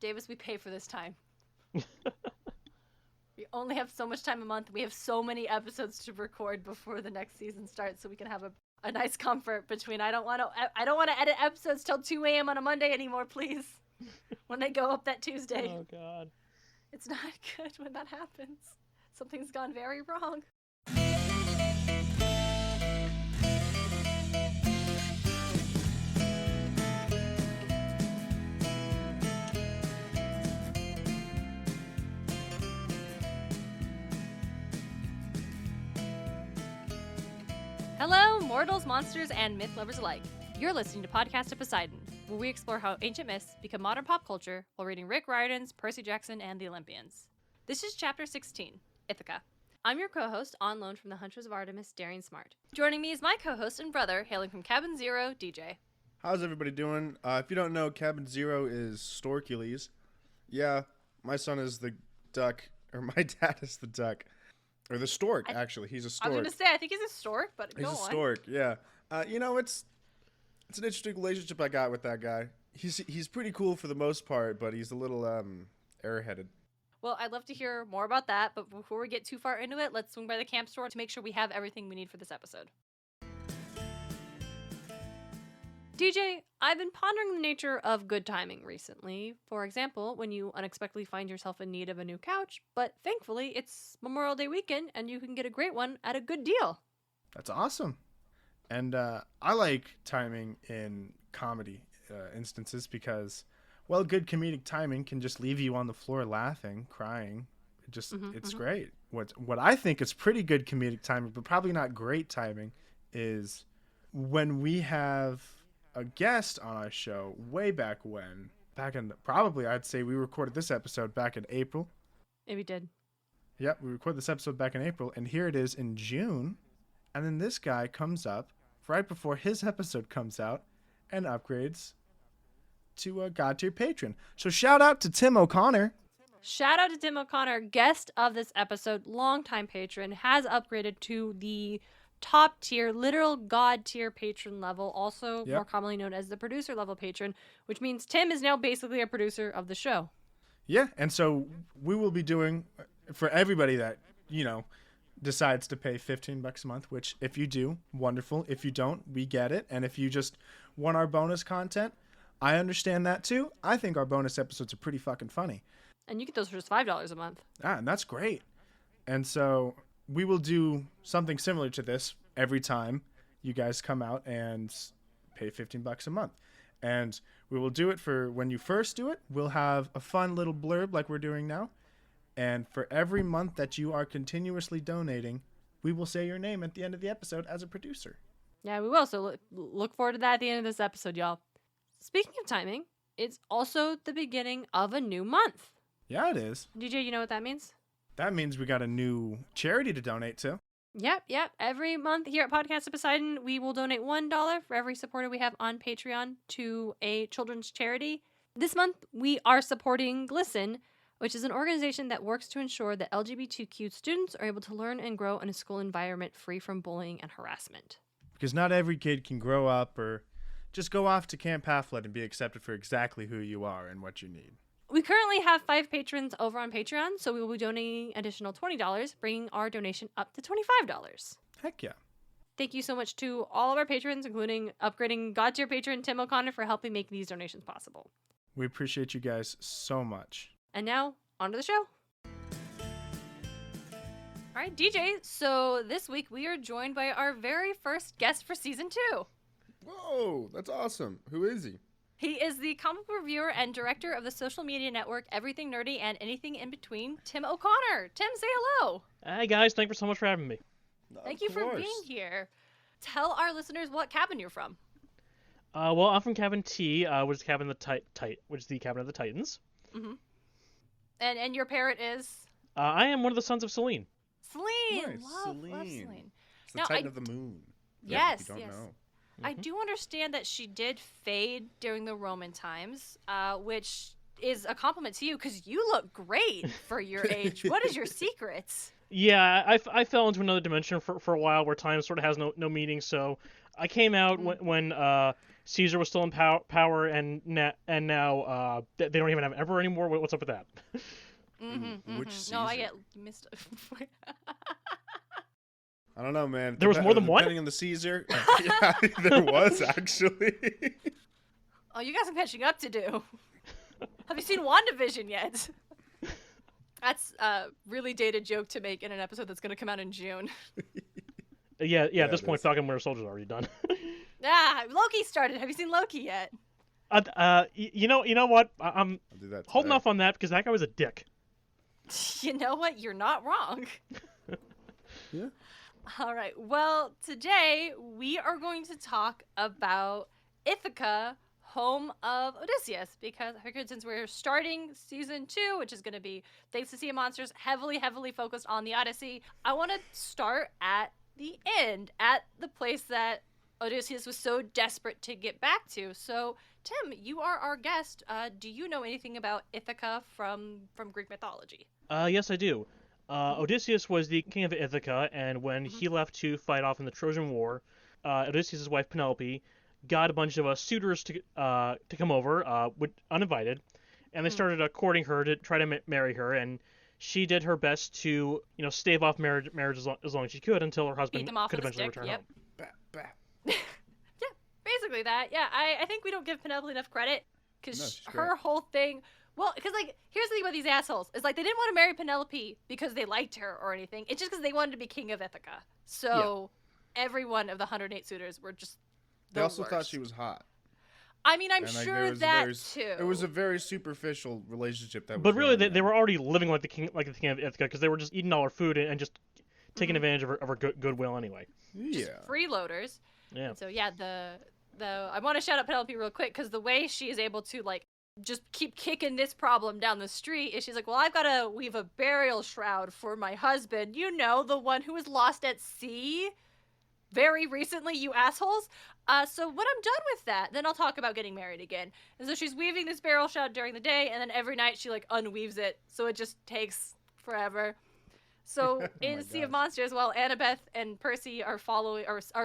Davis, we pay for this time. We only have so much time a month. We have so many episodes to record before the next season starts, so we can have a nice comfort between. I don't want to edit episodes till 2 a.m. on a Monday anymore, please. When they go up that Tuesday. Oh God. It's not good when that happens. Something's gone very wrong. Hello, mortals, monsters, and myth lovers alike. You're listening to Podcast of Poseidon, where we explore how ancient myths become modern pop culture while reading Rick Riordan's Percy Jackson and the Olympians. This is Chapter 16, Ithaca. I'm your co-host, on loan from the Huntress of Artemis, Darien and Smartt. Joining me is my co-host and brother, hailing from Cabin Zero, DJ. How's everybody doing? If you don't know, Cabin Zero is Storkules. Yeah, my son is the duck, or my dad is the duck. Or the stork, actually. He's a stork. I was going to say, I think he's a stork, but go on. He's a stork, yeah. It's an interesting relationship I got with that guy. He's pretty cool for the most part, but he's a little airheaded. Well, I'd love to hear more about that, but before we get too far into it, let's swing by the camp store to make sure we have everything we need for this episode. DJ, I've been pondering the nature of good timing recently. For example, when you unexpectedly find yourself in need of a new couch, but thankfully it's Memorial Day weekend and you can get a great one at a good deal. That's awesome. And I like timing in comedy instances because, well, good comedic timing can just leave you on the floor laughing, crying. It's great. What I think is pretty good comedic timing, but probably not great timing, is when we have a guest on our show way back when. Probably I'd say we recorded this episode back in April. Yeah, we did. Yep, we recorded this episode back in April, and here it is in June. And then this guy comes up right before his episode comes out and upgrades to a God tier patron. So shout out to Tim O'Connor. Shout out to Tim O'Connor, guest of this episode, longtime patron, has upgraded to the top tier, literal God tier patron level, also more commonly known as the producer level patron, which means Tim is now basically a producer of the show. Yeah, and so we will be doing, for everybody that, decides to pay $15 a month, which if you do, wonderful. If you don't, we get it. And if you just want our bonus content, I understand that too. I think our bonus episodes are pretty fucking funny. And you get those for just $5 a month. And that's great. And so we will do something similar to this every time you guys come out and pay $15 a month. And we will do it for when you first do it. We'll have a fun little blurb like we're doing now. And for every month that you are continuously donating, we will say your name at the end of the episode as a producer. Yeah, we will. So look forward to that at the end of this episode, y'all. Speaking of timing, it's also the beginning of a new month. Yeah, it is. DJ, you know what that means? That means we got a new charity to donate to. Yep. Every month here at Podcast of Poseidon, we will donate $1 for every supporter we have on Patreon to a children's charity. This month, we are supporting Glisten, which is an organization that works to ensure that LGBTQ students are able to learn and grow in a school environment free from bullying and harassment. Because not every kid can grow up or just go off to Camp Half-Blood and be accepted for exactly who you are and what you need. We currently have 5 patrons over on Patreon, so we will be donating additional $20, bringing our donation up to $25. Heck yeah. Thank you so much to all of our patrons, including upgrading God tier patron Tim O'Connor for helping make these donations possible. We appreciate you guys so much. And now, on to the show. All right, DJ, so this week we are joined by our very first guest for Season 2. Whoa, that's awesome. Who is he? He is the comic book reviewer and director of the social media network Everything Nerdy and Anything in Between, Tim O'Connor. Tim, say hello. Hi, guys. Thank you so much for having me. Thank you for being here. Tell our listeners what cabin you're from. Well, I'm from Cabin T, which is which is the cabin of the Titans. Mm-hmm. And your parrot is? I am one of the sons of Selene. Selene! Nice. Love Selene. It's the Titan of the Moon. Yes, if you don't know. I do understand that she did fade during the Roman times, which is a compliment to you because you look great for your age. What is your secrets? Yeah, I fell into another dimension for a while where time sort of has no meaning. So I came out when Caesar was still in power, and now they don't even have an emperor anymore. What's up with that? Which Caesar? No, I get missed. I don't know, man. There was more than one? Depending on the Caesar. Yeah, there was, actually. Oh, you got some catching up to do. Have you seen WandaVision yet? That's a really dated joke to make in an episode that's going to come out in June. Yeah. At this point, Falcon Winter Soldier's already done. Loki started. Have you seen Loki yet? You know what? I'm holding off on that because that guy was a dick. You know what? You're not wrong. Yeah. All right. Well, today we are going to talk about Ithaca, home of Odysseus, because I figured since we're starting season 2, which is going to be Thanks to Sea of Monsters, heavily focused on the Odyssey, I want to start at the end, at the place that Odysseus was so desperate to get back to. So, Tim, you are our guest. Do you know anything about Ithaca from Greek mythology? Yes, I do. Odysseus was the king of Ithaca, and when he left to fight off in the Trojan War, Odysseus' wife Penelope got a bunch of suitors to come over, uninvited, and they started courting her to try to marry her, and she did her best to stave off marriage as long as she could until her husband could eventually return home. Yeah, basically that. Yeah, I think we don't give Penelope enough credit because her whole thing. Well, because here's the thing about these assholes is they didn't want to marry Penelope because they liked her or anything. It's just because they wanted to be king of Ithaca. So every one of the 108 suitors were just. They also thought she was hot. I mean, I'm sure that too. It was a very superficial relationship that. But really, they were already living like the king of Ithaca because they were just eating all her food and just taking advantage of her goodwill anyway. Yeah. Just freeloaders. Yeah. And so I want to shout out Penelope real quick because the way she is able to just keep kicking this problem down the street is she's like, well, I've got to weave a burial shroud for my husband. The one who was lost at sea very recently, you assholes. So when I'm done with that, then I'll talk about getting married again. And so she's weaving this burial shroud during the day, and then every night she unweaves it, so it just takes forever. So in Sea of Monsters, while Annabeth and Percy are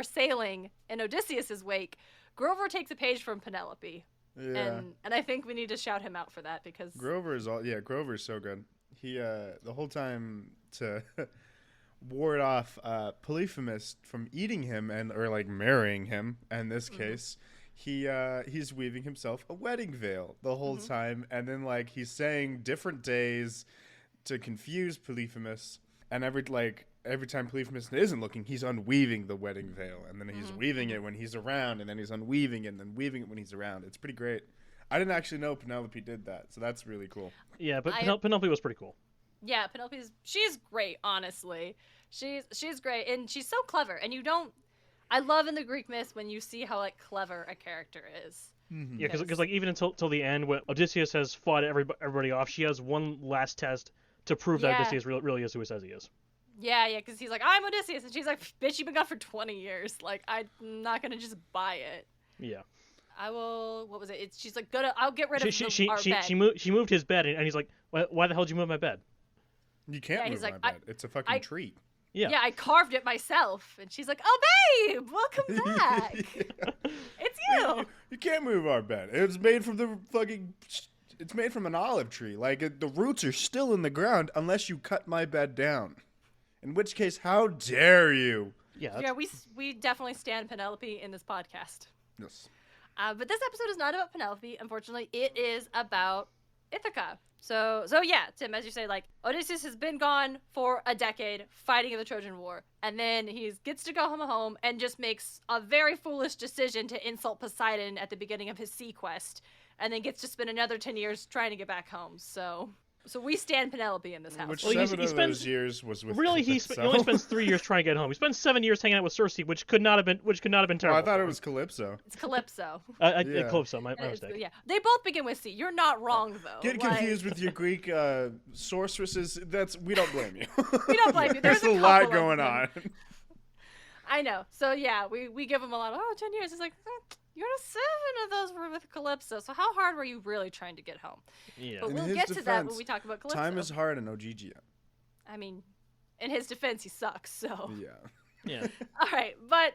sailing in Odysseus's wake, Grover takes a page from Penelope. Yeah. And I think we need to shout him out for that because Grover's so good. He the whole time to ward off Polyphemus from eating him or marrying him. In this case, he's weaving himself a wedding veil the whole time, and then he's saying different days to confuse Polyphemus, and every time Polyphemus isn't looking, he's unweaving the wedding veil, and then he's weaving it when he's around, and then he's unweaving it and then weaving it when he's around. It's pretty great. I didn't actually know Penelope did that, so that's really cool. Yeah, but Penelope was pretty cool. Yeah, she's great, honestly. She's great, and she's so clever. And I love in the Greek myths when you see how clever a character is. Mm-hmm. Yeah, because even until the end, when Odysseus has fought everybody off, she has one last test to prove that Odysseus really is who he says he is. Yeah, because he's like, I'm Odysseus, and she's like, bitch, you've been gone for 20 years. I'm not gonna just buy it. Yeah. I will. What was it? She's like, I'll get rid of our bed. She moved his bed, and he's like, why the hell did you move my bed? You can't move my bed. It's a fucking treat. Yeah. Yeah, I carved it myself. And she's like, oh, babe, welcome back. It's you. You can't move our bed. It's made from it's made from an olive tree. The roots are still in the ground unless you cut my bed down. In which case, how dare you? Yeah, we definitely stand Penelope in this podcast. Yes. But this episode is not about Penelope. Unfortunately, it is about Ithaca. So yeah, Tim, as you say, Odysseus has been gone for a decade fighting in the Trojan War, and then he gets to go home and just makes a very foolish decision to insult Poseidon at the beginning of his sea quest, and then gets to spend another 10 years trying to get back home. So we stand Penelope in this house. Which 7 of those years was with Calypso. He only spends 3 years trying to get home. He spends 7 years hanging out with Circe, which could not have been terrible. I thought it was Calypso. It's Calypso. Calypso, my mistake. Yeah, they both begin with C. You're not wrong though. Get confused with your Greek sorceresses. We don't blame you. We don't blame you. There's a lot going on. I know. So yeah, we give him a lot of 10 years. It's like. You're 7 of those were with Calypso, so how hard were you really trying to get home? Yeah. But we'll get to that when we talk about Calypso. Time is hard and Ogygia. I mean, in his defense, he sucks, so. Yeah. Yeah. All right, but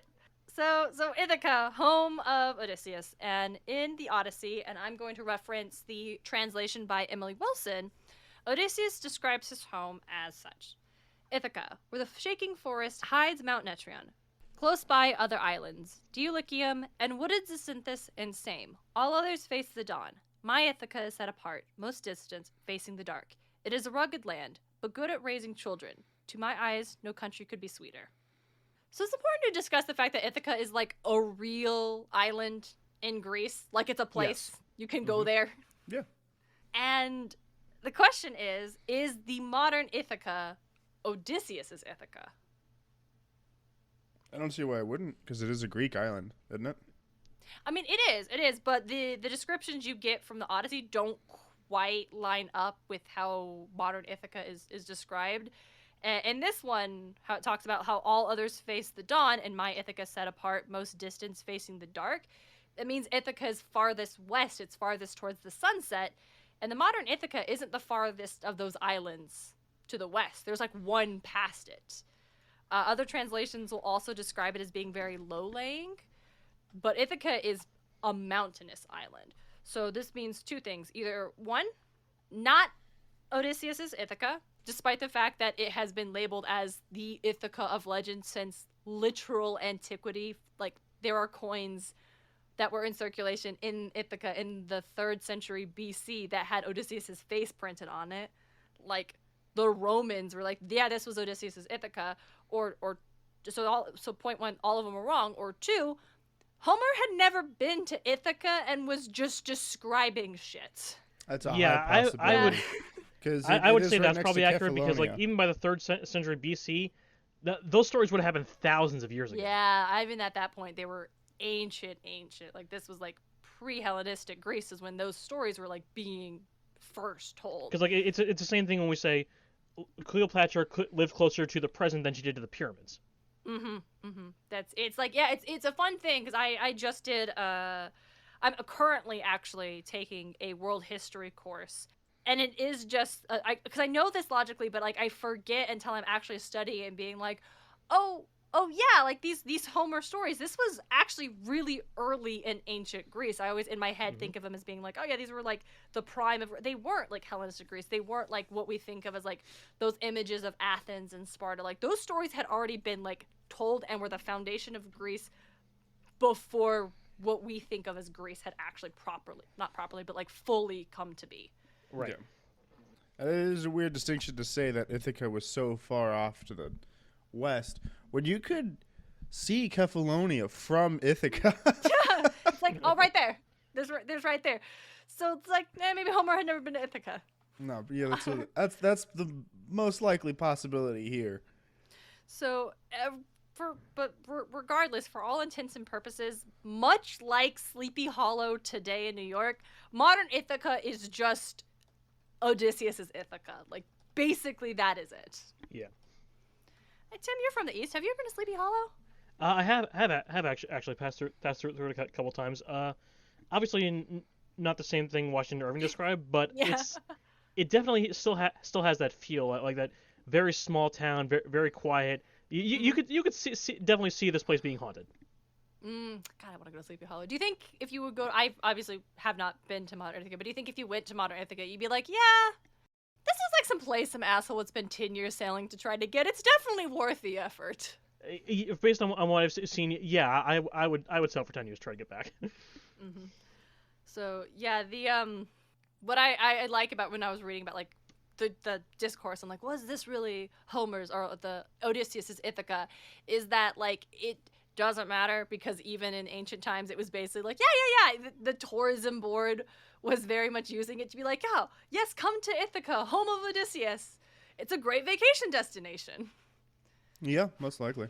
So Ithaca, home of Odysseus, and in the Odyssey, and I'm going to reference the translation by Emily Wilson, Odysseus describes his home as such. Ithaca, where the shaking forest hides Mount Netrion. Close by other islands, Dulichium and wooded Zacynthus and Same. All others face the dawn. My Ithaca is set apart, most distant, facing the dark. It is a rugged land, but good at raising children. To my eyes, no country could be sweeter. So it's important to discuss the fact that Ithaca is like a real island in Greece. Like it's a place. Yes. You can go there. Yeah. And the question is the modern Ithaca Odysseus's Ithaca? I don't see why I wouldn't, because it is a Greek island, isn't it? I mean, it is, but the descriptions you get from the Odyssey don't quite line up with how modern Ithaca is described. In this one, how it talks about how all others face the dawn, and my Ithaca set apart, most distance facing the dark. That means Ithaca is farthest west, it's farthest towards the sunset, and the modern Ithaca isn't the farthest of those islands to the west. There's like one past it. Other translations will also describe it as being very low-laying, but Ithaca is a mountainous island. So this means two things. Either one, not Odysseus's Ithaca, despite the fact that it has been labeled as the Ithaca of legend since literal antiquity. Like, there are coins that were in circulation in Ithaca in the 3rd century BC that had Odysseus's face printed on it. Like, the Romans were like, yeah, this was Odysseus's Ithaca. So point one, all of them were wrong. Or two, Homer had never been to Ithaca and was just describing shit. That's a high possibility. I would say that's probably accurate because, like, even by the 3rd century BC, those stories would have happened thousands of years ago. Yeah, even at that point, they were ancient. Like, this was, like, pre-Hellenistic Greece is when those stories were, like, being first told. Because, like, it's the same thing when we say Cleopatra lived closer to the present than she did to the pyramids. It's a fun thing because I just did, I'm currently actually taking a world history course. And it is just, because I know this logically, but, like, I forget until I'm actually studying and being like, oh yeah, like, these Homer stories, this was actually really early in ancient Greece. I always, in my head, think of them as being like, oh yeah, these were, like, the prime of, they weren't, like, Hellenistic Greece. They weren't, like, what we think of as, like, those images of Athens and Sparta. Like, those stories had already been, like, told and were the foundation of Greece before what we think of as Greece had actually not properly, but, like, fully come to be. Right. Yeah. It is a weird distinction to say that Ithaca was so far off to the west when you could see Kephallonia from Ithaca. It's like, oh, right there. There's right there. So it's like, maybe Homer had never been to Ithaca. No, but yeah, that's the most likely possibility here. So, regardless, for all intents and purposes, much like Sleepy Hollow today in New York, modern Ithaca is just Odysseus's Ithaca. Like, basically, that is it. Yeah. Hey, Tim, you're from the East. Have you ever been to Sleepy Hollow? I have actually passed through it a couple times. Obviously, not the same thing Washington Irving described, but Yeah. it definitely still has that feel, like that very small town, very, very quiet. You could definitely see this place being haunted. God, I want to go to Sleepy Hollow. Do you think if you would go, I obviously have not been to modern Ithaca, but do you think if you went to modern Ithaca, you'd be like, yeah, this is like some place some asshole would spend 10 years sailing to try to get. It's definitely worth the effort. Based on what I've seen, yeah, I would sail for 10 years to try to get back. So yeah, the what I like about when I was reading about like the discourse, I'm like, was this really Homer's or the Odysseus's Ithaca? Is that like it doesn't matter because even in ancient times it was basically like yeah. The tourism board was very much using it to be like, oh yes, come to Ithaca, home of Odysseus. It's a great vacation destination. Yeah, most likely.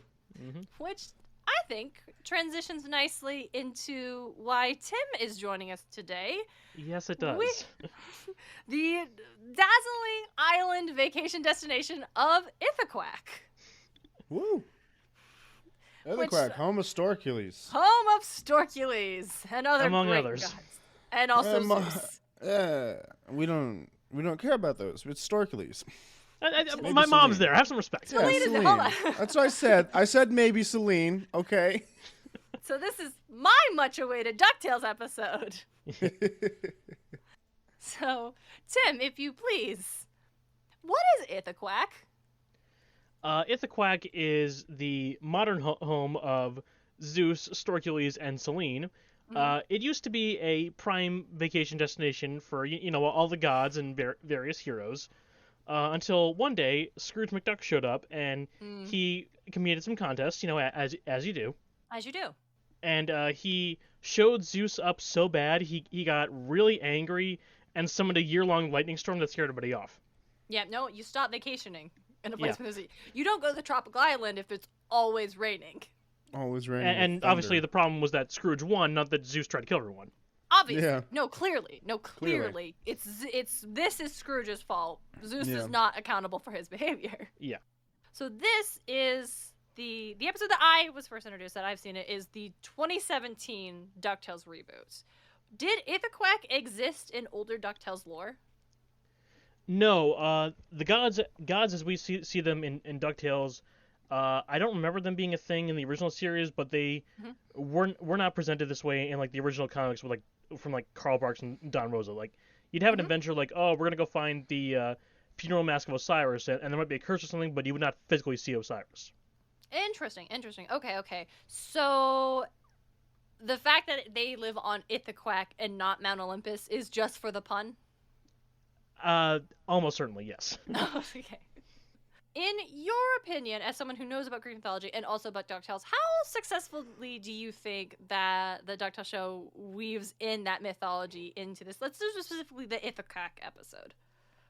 Which I think transitions nicely into why Tim is joining us today. Yes, it does. The dazzling island vacation destination of Ithaquack. Woo! Ithaquack, home of Storkules. Home of Storkules and other among great others. gods. And also Zeus. We don't care about those. It's Storkules. My mom's there. Have some respect. Yeah, Selene. That's what I said. I said maybe Selene. Okay. So this is my much-awaited DuckTales episode. So, Tim, if you please, what is Ithaquack? Ithaquack is the modern home of Zeus, Storkules, and Selene. It used to be a prime vacation destination for all the gods and various heroes, until one day Scrooge McDuck showed up and he competed some contests, as you do. As you do. And he showed Zeus up so bad he got really angry and summoned a year-long lightning storm that scared everybody off. Yeah, no, you stop vacationing in a place where there's you don't go to the tropical island if it's always raining. Always raining. And obviously the problem was that Scrooge won, not that Zeus tried to kill everyone. Obviously. Yeah. No, clearly. This is Scrooge's fault. Zeus is not accountable for his behavior. Yeah. So this is the episode that I was first introduced, that I've seen it, is the 2017 DuckTales reboot. Did Ithaquack exist in older DuckTales lore? No, the gods as we see them in DuckTales, I don't remember them being a thing in the original series, but they were not presented this way in like the original comics with from Carl Barks and Don Rosa. Like you'd have an adventure like, oh, we're gonna go find the funeral mask of Osiris, and there might be a curse or something, but you would not physically see Osiris. Interesting. Okay. So the fact that they live on Ithaquack and not Mount Olympus is just for the pun? Almost certainly, yes. Okay. In your opinion, as someone who knows about Greek mythology and also about DuckTales, how successfully do you think that the DuckTales show weaves in that mythology into this? Let's do specifically the Ithaquack episode.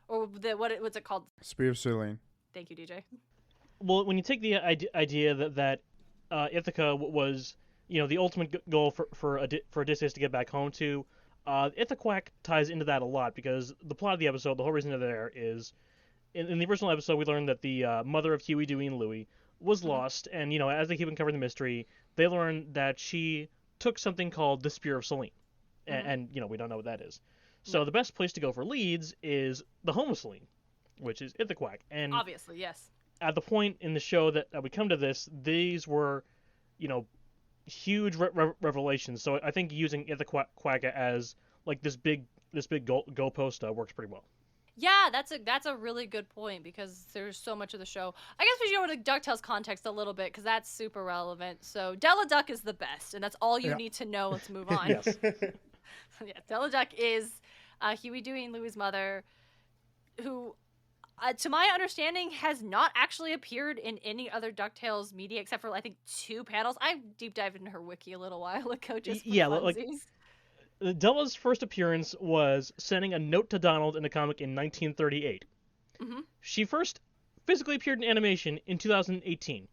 Or what's it called? Spear of Selene. Thank you, DJ. Well, when you take the idea that Ithaca was, the ultimate goal for Odysseus to get back home to, Ithaquack ties into that a lot, because the plot of the episode, the whole reason they're there is, in the original episode, we learned that the mother of Huey, Dewey, and Louie was lost, and, as they keep uncovering the mystery, they learn that she took something called the Spear of Selene, and we don't know what that is. So the best place to go for leads is the home of Selene, which is Ithaquack. And obviously, yes. At the point in the show that we come to this, these were, huge revelations. So I think using Ithaquack as like this big goalpost works pretty well. Yeah, that's a really good point, because there's so much of the show. I guess we should go to DuckTales context a little bit, because that's super relevant. So Della Duck is the best, and that's all you need to know. Let's move on. Yes. Yeah, Della Duck is Huey, Dewey, and Louie's mother, who, to my understanding, has not actually appeared in any other DuckTales media except for, I think, 2 panels. I deep dived into her wiki a little while ago just for funsies. Della's first appearance was sending a note to Donald in a comic in 1938. She first physically appeared in animation in 2018.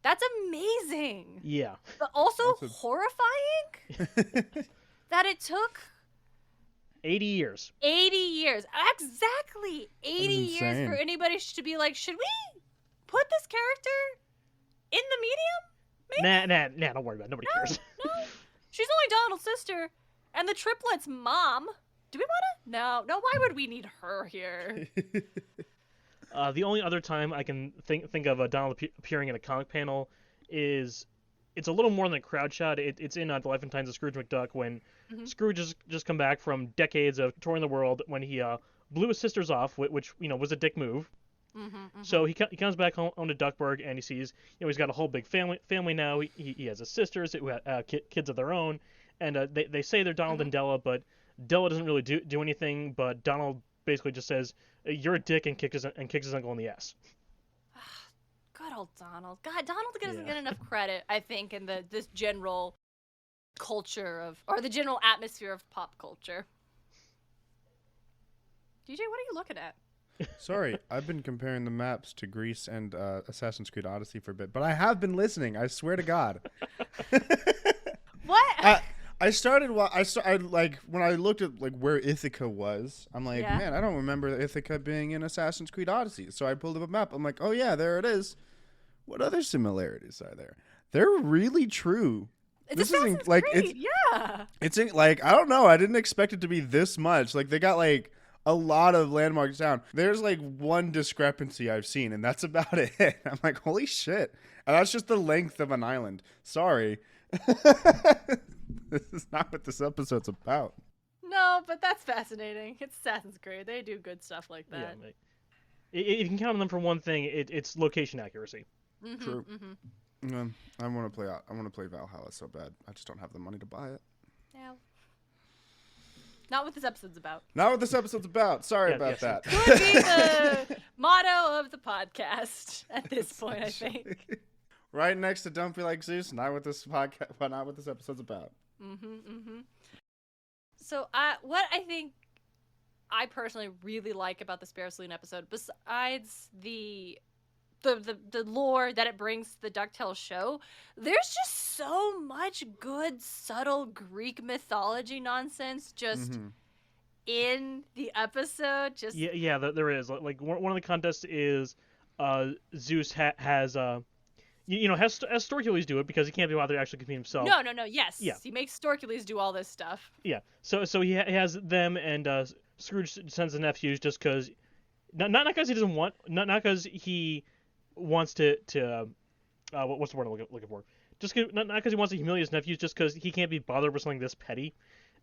That's amazing. Yeah. But also horrifying that it took 80 years. 80 years. Exactly. 80 years for anybody to be like, should we put this character in the medium? Maybe? Nah, don't worry about it. Nobody cares. No. She's only Donald's sister. And the triplets' mom. Do we want to? No. Why would we need her here? The only other time I can think of Donald appearing in a comic panel is, it's a little more than a crowd shot. It's in The Life and Times of Scrooge McDuck, when Scrooge has just come back from decades of touring the world, when he blew his sisters off, which was a dick move. So he comes back home to Duckburg, and he sees, he's got a whole big family now. He has his sisters who have kids of their own, and they say they're Donald and Della, but Della doesn't really do anything. But Donald basically just says, "You're a dick," and kicks his uncle in the ass. Good old Donald. God, Donald doesn't get enough credit, I think, in this general culture or the general atmosphere of pop culture. DJ, what are you looking at? Sorry, I've been comparing the maps to Greece and Assassin's Creed Odyssey for a bit, but I have been listening. I swear to God. What? I started when I looked at where Ithaca was. I'm like, man, I don't remember Ithaca being in Assassin's Creed Odyssey. So I pulled up a map. I'm like, oh yeah, there it is. What other similarities are there? They're really true. It's Assassin's Creed, yeah. It's I don't know. I didn't expect it to be this much. They got a lot of landmarks down. There's one discrepancy I've seen, and that's about it. I'm like, holy shit. And that's just the length of an island. Sorry. This is not what this episode's about. No, but that's fascinating. It's Assassin's Creed. They do good stuff like that. Yeah, if you can count on them for one thing, it's location accuracy. Mm-hmm, True. Mm-hmm. I want to play Valhalla so bad. I just don't have the money to buy it. Yeah. Not what this episode's about. Not what this episode's about. Sorry about that. Could be the motto of the podcast at this point, I think. Right next to "Don't Be Like Zeus." Not what this podcast. Not what this episode's about. So, what I think I personally really like about the Spare Saloon episode, besides the lore that it brings to the DuckTales show, there's just so much good, subtle Greek mythology nonsense just in the episode. Just yeah, there is. Like one of the contests is Zeus has has Storkules do it because he can't be bothered to actually compete himself. No. Yes. Yeah. He makes Storkules do all this stuff. Yeah. So he has them, and Scrooge sends the nephews just because, not because he doesn't want, not because he wants to what's the word I'm looking for? Just not because he wants to humiliate his nephews, just because he can't be bothered with something this petty.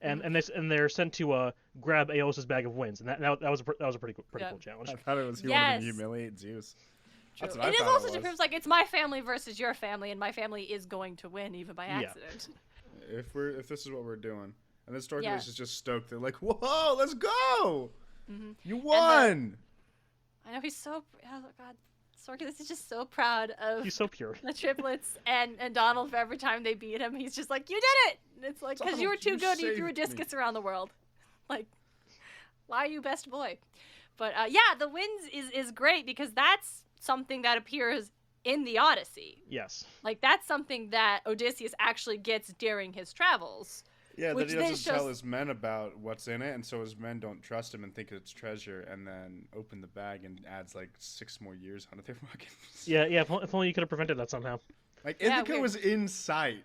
And they're sent to grab Aeolus' bag of winds, and that was a pretty cool challenge. I thought it was he wanted to humiliate Zeus. True. It is also just proves like it's my family versus your family, and my family is going to win even by accident. Yeah. If this is what we're doing, and then Storkules is just stoked, they're like, "Whoa, let's go! You won!" I know he's so. Oh God, Storkules is just so proud of. He's so pure. The triplets and Donald. For every time they beat him, he's just like, "You did it!" And it's like because you were too good, you threw a discus around the world. Like, why are you best boy? But the wins is great because that's something that appears in the Odyssey. Yes. Like, that's something that Odysseus actually gets during his travels. Yeah, that he doesn't tell his men about what's in it, and so his men don't trust him and think it's treasure, and then open the bag and adds like 6 more years onto their fucking... Yeah, if only you could have prevented that somehow. Like, Ithaca was in sight.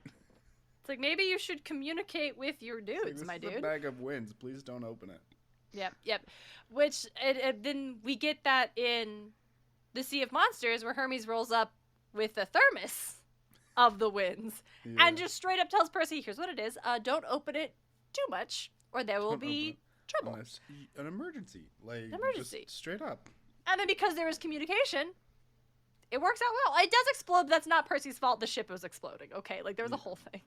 It's like, maybe you should communicate with your dudes, like, my dude. This is a bag of winds. Please don't open it. Yep. Which, then we get that in the Sea of Monsters, where Hermes rolls up with a thermos of the winds and just straight up tells Percy, here's what it is, don't open it too much or there will be trouble. An emergency. Like, just straight up. And then because there is communication, it works out well. It does explode, but that's not Percy's fault. The ship was exploding. Okay, like there was a whole thing.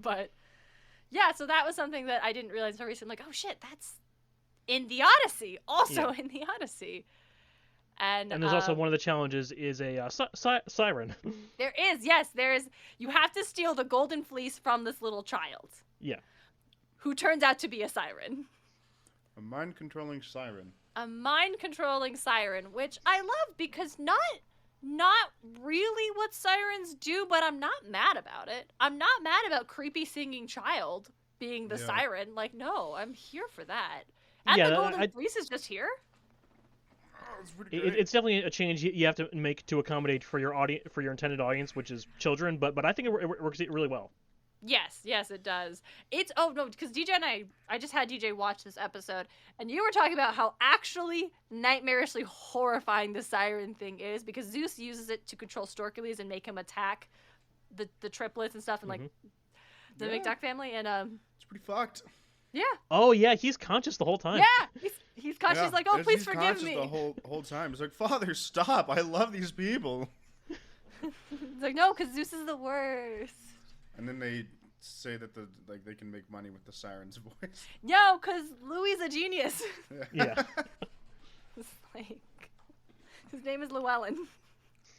But yeah, so that was something that I didn't realize until recently. I'm like, oh shit, that's in the Odyssey. Also in the Odyssey. And there's also one of the challenges is a siren. There is, yes. You have to steal the golden fleece from this little child. Yeah. Who turns out to be a siren. A mind-controlling siren. A mind-controlling siren, which I love because not really what sirens do, but I'm not mad about it. I'm not mad about creepy singing child being the siren. Like, no, I'm here for that. And the golden fleece is just here. It's definitely a change you have to make to accommodate for your audience, for your intended audience, which is children. But I think it works really well. Yes, it does. Because DJ and I just had DJ watch this episode, and you were talking about how actually nightmarishly horrifying the siren thing is, because Zeus uses it to control Storkules and make him attack the triplets and stuff, and like the McDuck family, and it's pretty fucked. Yeah. Oh yeah, he's conscious the whole time. Yeah, he's conscious. He's like, oh, please forgive me. The whole time. He's like, Father, stop! I love these people. It's like, no, because Zeus is the worst. And then they say that they can make money with the siren's voice. No, because Louis is a genius. Yeah. It's like, his name is Llewellyn.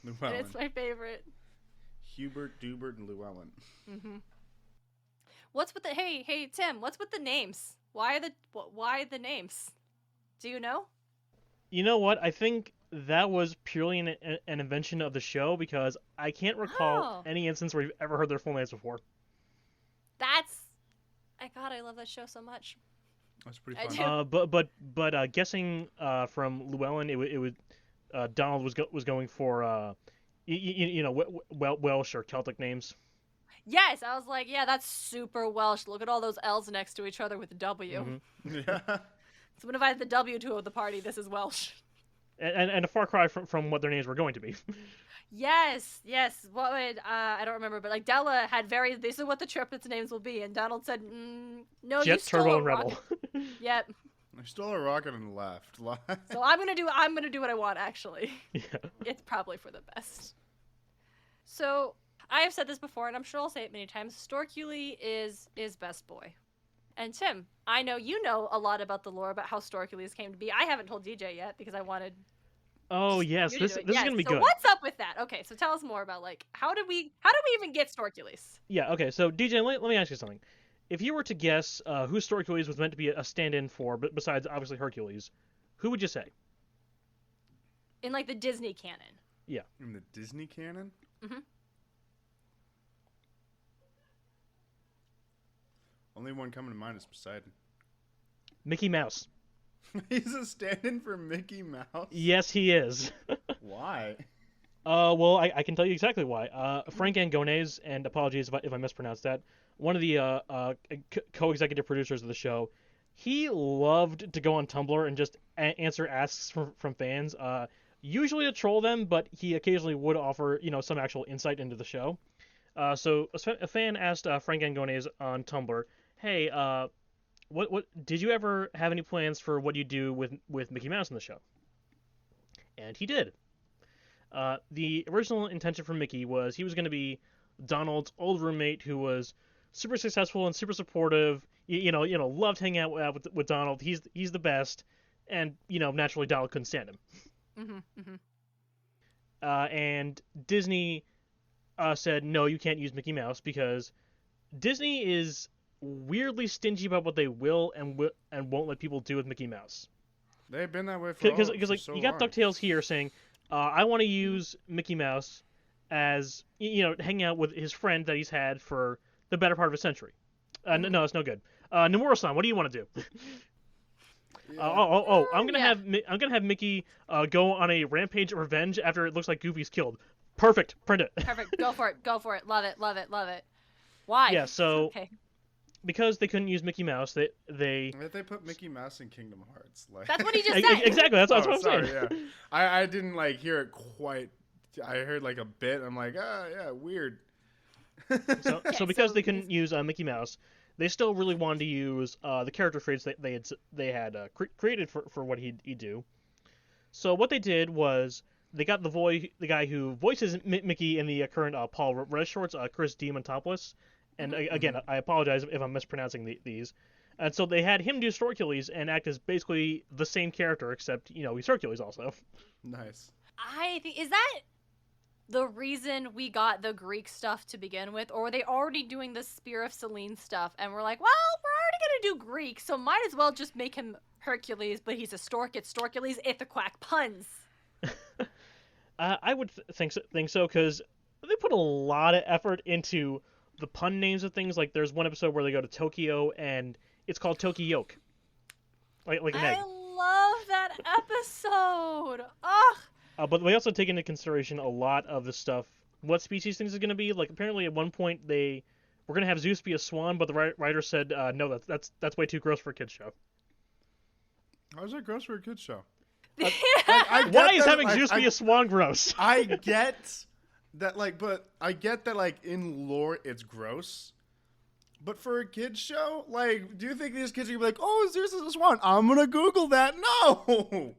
And it's my favorite. Hubert, Dubert, and Llewellyn. Mm-hmm. What's with the hey Tim? What's with the names? Why the names? Do you know? You know what? I think that was purely an invention of the show because I can't recall any instance where you've ever heard their full names before. I love that show so much. That's pretty fun. But guessing from Llewellyn, it was Donald was going for Welsh or Celtic names. Yes, I was like, yeah, that's super Welsh. Look at all those L's next to each other with the W. Mm-hmm. Yeah. Someone invited the W to the party. This is Welsh. and a far cry from what their names were going to be. Yes. What would I don't remember, but like Della had this is what the triplets' names will be, and Donald said, "No, Jet, you stole Turbo, a and Rebel. rocket." Yep. I stole a rocket and left. So I'm gonna do what I want. Actually, Yeah. it's probably for the best. So I have said this before, and I'm sure I'll say it many times. Storkuli is best boy. And Tim, I know you know a lot about the lore about how Storkules came to be. I haven't told DJ yet because I wanted. Oh yes, this is gonna be so good. What's up with that? Okay, so tell us more about like how did we even get Storkules? Yeah. Okay. So DJ, let me ask you something. If you were to guess who Storkules was meant to be a stand-in for, but besides obviously Hercules, who would you say? In like the Disney canon. Yeah. In the Disney canon? Mm-hmm. Only one coming to mind is Poseidon. Mickey Mouse. He's a stand-in for Mickey Mouse? Yes, he is. Why? Well, I can tell you exactly why. Frank Angones, and apologies if I mispronounced that, one of the co-executive producers of the show, he loved to go on Tumblr and just answer asks from fans, usually to troll them, but he occasionally would offer, some actual insight into the show. So a fan asked Frank Angones on Tumblr, "Hey, what did you ever have any plans for what you do with Mickey Mouse in the show?" And he did. The original intention for Mickey was he was going to be Donald's old roommate who was super successful and super supportive. Loved hanging out with Donald. He's the best, and naturally Donald couldn't stand him. Mm-hmm. And Disney said no, you can't use Mickey Mouse because Disney is weirdly stingy about what they will and won't let people do with Mickey Mouse. They've been that way for Because like so you got long. DuckTales here saying, I want to use Mickey Mouse as hanging out with his friend that he's had for the better part of a century. No, it's no good. Nomura-san, what do you want to do? Yeah. I'm gonna have Mickey go on a rampage of revenge after it looks like Goofy's killed. Perfect. Print it. Perfect. Go for it. Love it. Why? Yeah. So Okay. because they couldn't use Mickey Mouse, they If they put Mickey Mouse in Kingdom Hearts, like That's what he just said. exactly. That's what I'm sorry, saying. Yeah. I didn't hear it quite. I heard a bit. I'm like, yeah, weird. So because they couldn't use Mickey Mouse, they still really wanted to use the character traits that they had created for what he'd do. So what they did was they got the guy who voices Mickey in the current Paul Rudd shorts, Chris Diamantopoulos. And again, I apologize if I'm mispronouncing these. And so they had him do Storkules and act as basically the same character, except he's Hercules also. Nice. I think is that the reason we got the Greek stuff to begin with, or were they already doing the Spear of Selene stuff and we're like, well, we're already gonna do Greek, so might as well just make him Hercules, but he's a stork. It's Storkules, Ithaquack, puns. I would think so because they put a lot of effort into the pun names of things. Like there's one episode where they go to Tokyo and it's called Tokyoke, like an egg. I love that episode. Ugh. But we also take into consideration a lot of the stuff. What species things is going to be. Like apparently at one point they were going to have Zeus be a swan, but the writer said no, that's way too gross for a kids show. How's that gross for a kids show? Why is having Zeus be a swan gross? I get that, but I get that, in lore, it's gross. But for a kid's show, do you think these kids are gonna be like, "Oh, Zeus is a swan. I'm gonna Google that"? No,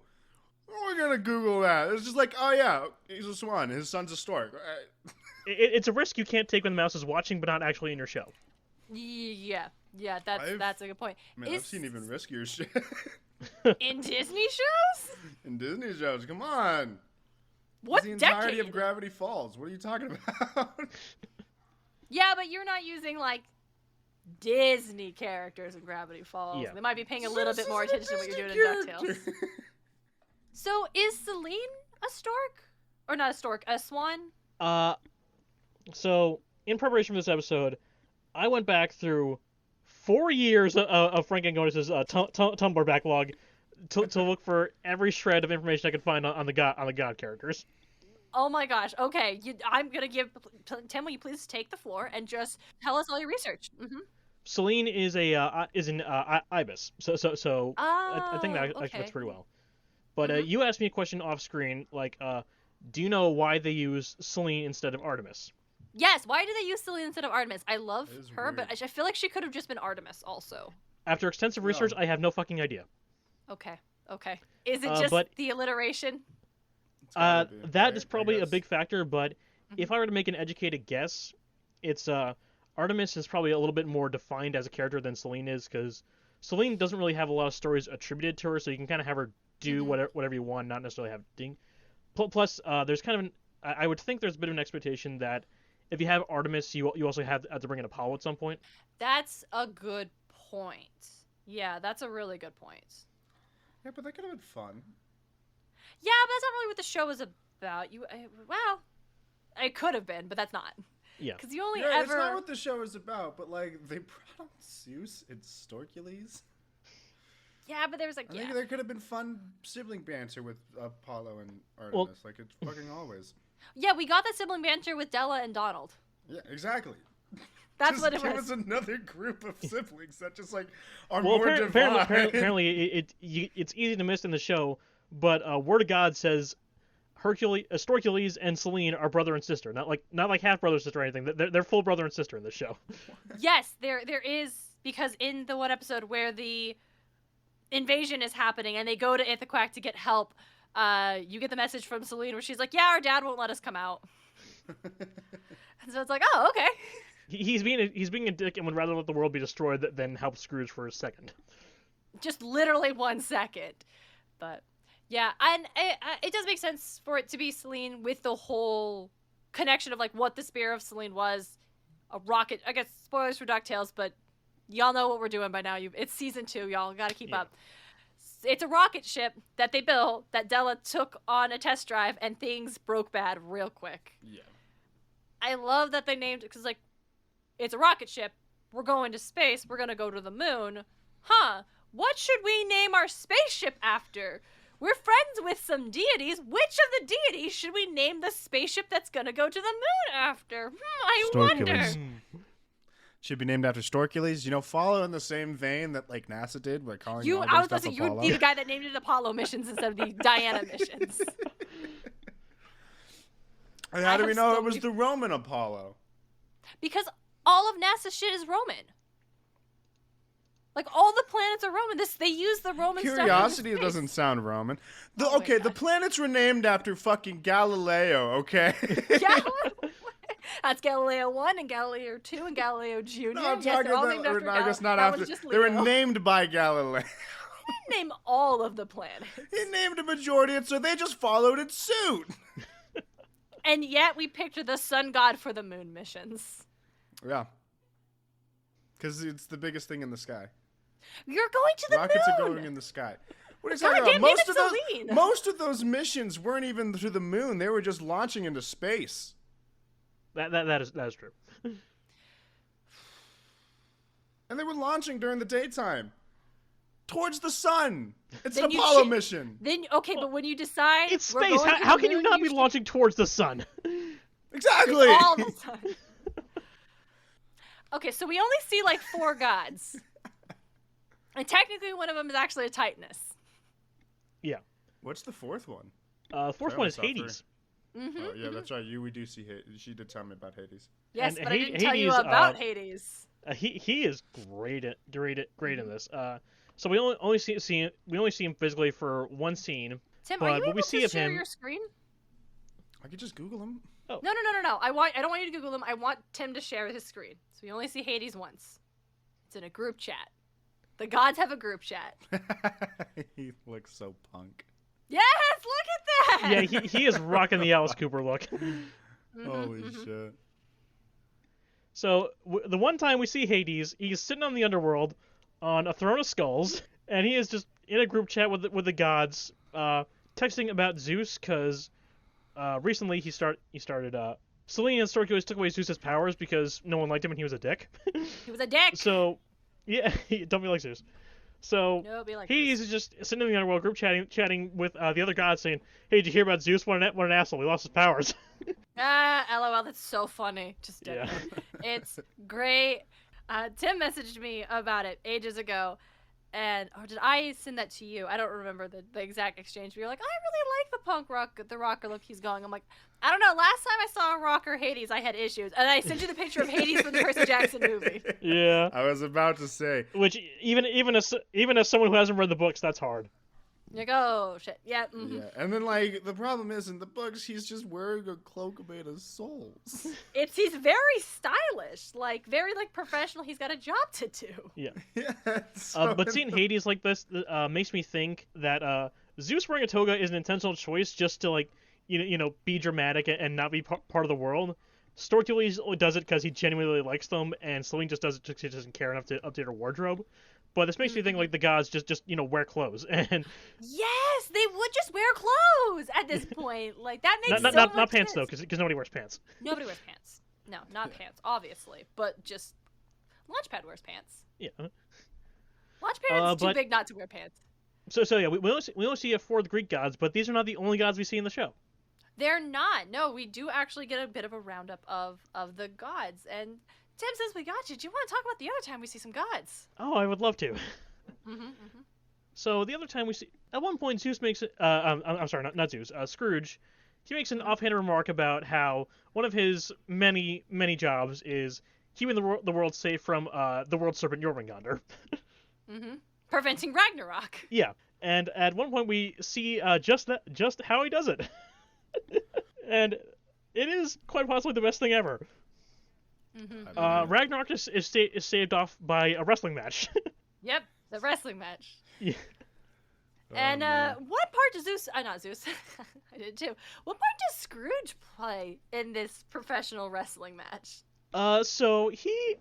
we're gonna Google that. It's just oh yeah, he's a swan. His son's a stork. It's a risk you can't take when the mouse is watching, but not actually in your show. Yeah, that's a good point. I've seen even riskier shit in Disney shows. in Disney shows. Come on. What the entirety decade? of Gravity Falls. What are you talking about? Yeah, but you're not using Disney characters in Gravity Falls. Yeah. They might be paying a little bit more attention to what you're doing in DuckTales. So is Selene a stork? Or not a stork, a swan? So in preparation for this episode, I went back through 4 years of Frank Angones' Tumblr backlog to look for every shred of information I could find on the god characters. Oh my gosh. Okay, I'm gonna give Tim. Will you please take the floor and just tell us all your research? Mm-hmm. Selene is an ibis, so I think that okay. fits pretty well. But you asked me a question off screen, like, do you know why they use Selene instead of Artemis? Yes, why do they use Selene instead of Artemis? I love her, weird. but I feel like she could have just been Artemis also. After extensive research, I have no fucking idea. Okay. Is it just the alliteration? That is probably a big factor, but if I were to make an educated guess, it's Artemis is probably a little bit more defined as a character than Selene is, because Selene doesn't really have a lot of stories attributed to her, so you can kind of have her do whatever you want, not necessarily have ding. Plus, there's kind of I would think there's a bit of an expectation that if you have Artemis, you also have to bring in Apollo at some point. That's a good point. Yeah, that's a really good point. Yeah, but that could have been fun. Yeah, but that's not really what the show is about. Well, it could have been, but that's not. Yeah. Because you only It's not what the show is about, but like they brought on Zeus and Storkules. Yeah, but there's I think there could have been fun sibling banter with Apollo and Artemis, like it's fucking always. Yeah, we got that sibling banter with Della and Donald. Yeah, exactly. That's just what it give was. us another group of siblings that just like are more divine. Apparently it's easy to miss in the show, but Word of God says Storkules and Selene are brother and sister, not like half brother sister or anything. They're full brother and sister in this show. Yes, there is, because in the one episode where the invasion is happening and they go to Ithaquack to get help, you get the message from Selene where she's like, "Yeah, our dad won't let us come out." And so it's like, oh, okay. He's being a dick and would rather let the world be destroyed than help Scrooge for a second. Just literally 1 second. But yeah, and it does make sense for it to be Selene with the whole connection of like what the spear of Selene was. A rocket. I guess spoilers for DuckTales, but y'all know what we're doing by now. It's season 2, y'all gotta keep up. It's a rocket ship that they built that Della took on a test drive, and things broke bad real quick. Yeah. I love that they named it, because like, it's a rocket ship. We're going to space. We're gonna go to the moon. Huh? What should we name our spaceship after? We're friends with some deities. Which of the deities should we name the spaceship that's gonna go to the moon after? I wonder. Should be named after Storkules. You know, follow in the same vein that like NASA did by calling I was stuff thinking you Apollo. would be the guy that named it Apollo missions instead of the Diana missions. And how do we know it was the Roman Apollo? Because all of NASA's shit is Roman. Like, all the planets are Roman. They use the Roman stuff. Curiosity doesn't sound Roman. The planets were named after fucking Galileo, okay? Galileo? That's Galileo 1 and Galileo 2 and Galileo Jr. No, I'm yes, talking they're all named after about, I guess not that after. was just They were Leo. named by Galileo. He didn't name all of the planets. He named a majority, and so they just followed in suit. And yet we picked the sun god for the moon missions. Yeah. Because it's the biggest thing in the sky. You're going to the Rockets moon! are going in the sky. What are you God talking damn, about? name it Most of those missions weren't even to the moon. They were just launching into space. That is true. And they were launching during the daytime. Towards the sun. It's Then an you Apollo should- mission. Then, okay, but when you decide... It's we're space. going to How the can you moon, not be should- launching towards the sun? Exactly. It's all the time. Okay, so we only see like 4 gods. And technically one of them is actually a Titanus. Yeah. What's the fourth one? The fourth I one only is saw 3. Hades. Oh, yeah, that's right. We do see Hades. She did tell me about Hades. Yes, And but I didn't tell you Hades, about Hades. He is great in this. So we only see him physically for one scene. Tim, but are you what able we see to of share him- your screen? I could just Google him. No. I don't want you to Google him. I want Tim to share his screen. So we only see Hades once. It's in a group chat. The gods have a group chat. He looks so punk. Yes, look at that. Yeah, he is rocking the Alice Cooper look. Holy shit. So the one time we see Hades, he's sitting on the underworld on a throne of skulls, and he is just in a group chat with the gods, texting about Zeus, because recently he started. Selene and Storkules took away Zeus's powers because no one liked him and he was a dick. He was a dick. So, yeah, don't be like Zeus. So No, be like Hades is just sitting in the underworld group chatting with the other gods, saying, "Hey, did you hear about Zeus? What an asshole! He lost his powers." LOL, that's so funny. Just Yeah. It's great. Tim messaged me about it ages ago, And or did I send that to you? I don't remember the exact exchange. But you're like, I really like the rocker look he's going. I'm like, I don't know. Last time I saw a rocker Hades, I had issues, and I sent you the picture of Hades from the Percy Jackson movie. Yeah. I was about to say. Which even as someone who hasn't read the books, that's hard. You're like, oh shit, yeah. Mm-hmm. Yeah, and then like the problem is in the books he's just wearing a cloak made of souls. He's very stylish, like very like professional. He's got a job to do. Yeah. Yeah. So But seeing Hades like this makes me think that Zeus wearing a toga is an intentional choice just to like be dramatic and not be part of the world. Stortules does it because he genuinely likes them, and Celine just does it because he doesn't care enough to update her wardrobe. But this makes me think like the gods just wear clothes and yes, they would just wear clothes at this point. Like that makes not pants sense. though, because nobody wears pants. Nobody wears pants. No, not pants, obviously, but just Launchpad wears pants. Yeah. Launchpad's too big not to wear pants. So yeah, we only see 4 of the Greek gods, but these are not the only gods we see in the show. They're not. No, we do actually get a bit of a roundup of the gods. And Tim, since we got you, do you want to talk about the other time we see some gods? Oh, I would love to. So the other time we see, at one point Zeus makes, I'm sorry, not Zeus, Scrooge, he makes an offhand remark about how one of his many jobs is keeping the world safe from the world serpent Jormungandr. Preventing Ragnarok. Yeah, and at one point we see just how he does it. And it is quite possibly the best thing ever. Ragnarok is saved off by a wrestling match. Yep, the wrestling match. Yeah. And what part does Zeus... not Zeus. I did too. What part does Scrooge play in this professional wrestling match? So he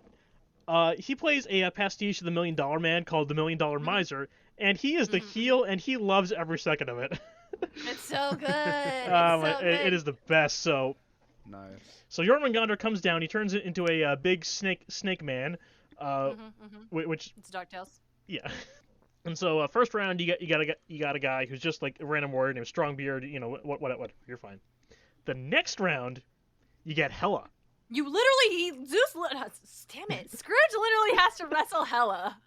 plays a pastiche of the $1 Million Man called the $1 Million Miser, and he is the heel, and he loves every second of it. It's so good. It is the best. So nice. So Jormungandr comes down. He turns it into a big snake man. Which it's DuckTales. Yeah. And so first round you got a guy who's just like a random warrior named Strongbeard. What you're fine. The next round, you get Hela. You literally damn it, Scrooge literally has to wrestle Hela.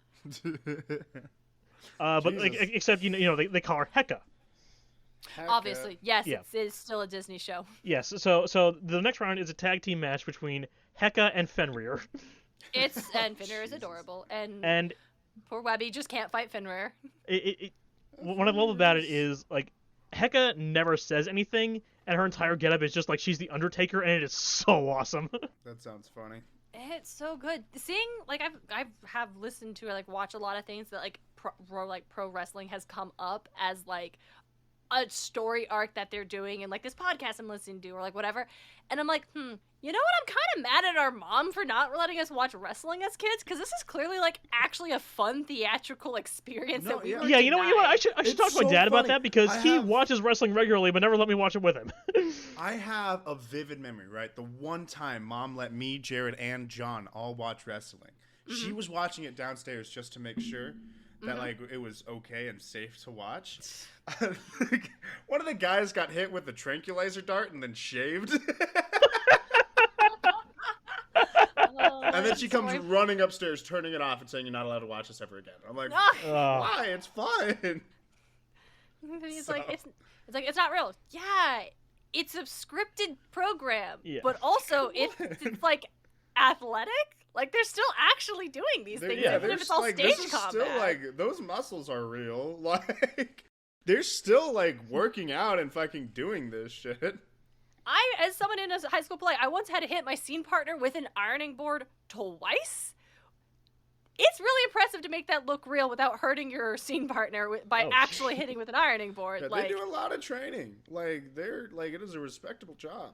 But like, except they call her Heka. Obviously, yes, yeah. It is still a Disney show. Yes, so the next round is a tag team match between Heka and Fenrir. And Fenrir is adorable, and poor Webby just can't fight Fenrir. What I love about it is like Heka never says anything, and her entire getup is just like she's the Undertaker, and it is so awesome. That sounds funny. It's so good. Seeing like I have listened to like watch a lot of things that like pro wrestling has come up as like a story arc that they're doing, and like this podcast I'm listening to or like whatever, and I'm like, you know what, I'm kind of mad at our mom for not letting us watch wrestling as kids, because this is clearly like actually a fun theatrical experience that we were you know what, I should talk to my dad about that, because he watches wrestling regularly but never let me watch it with him. I have a vivid memory, right? The one time mom let me, Jared, and John all watch wrestling. She was watching it downstairs just to make sure that like it was okay and safe to watch. One of the guys got hit with a tranquilizer dart and then shaved. And then she comes running upstairs, turning it off and saying, "You're not allowed to watch this ever again." I'm like, why? It's fine. He's like, it's not real. Yeah, it's a scripted program, but also it's like athletic. Like they're still actually doing these things, even if it's all like, stage this is combat. Still like those muscles are real. Like they're still like working out and fucking doing this shit. As someone in a high school play, I once had to hit my scene partner with an ironing board twice. It's really impressive to make that look real without hurting your scene partner by actually hitting with an ironing board. Yeah, like, they do a lot of training. Like they're like it is a respectable job.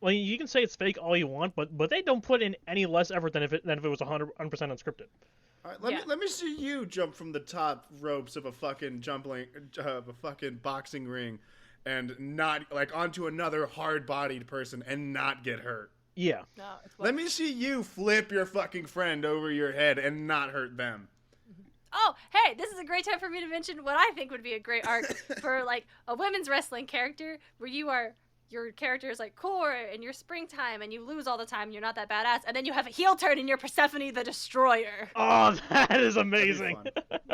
Well, you can say it's fake all you want, but they don't put in any less effort than if it was 100% unscripted. All right, let me see you jump from the top ropes of a fucking boxing ring, and not like onto another hard-bodied person and not get hurt. Yeah. No, let me see you flip your fucking friend over your head and not hurt them. Oh, hey, this is a great time for me to mention what I think would be a great arc for like a women's wrestling character where you are your character is like core and you're springtime and you lose all the time, you're not that badass, and then you have a heel turn and you're Persephone the Destroyer. Oh, that is amazing.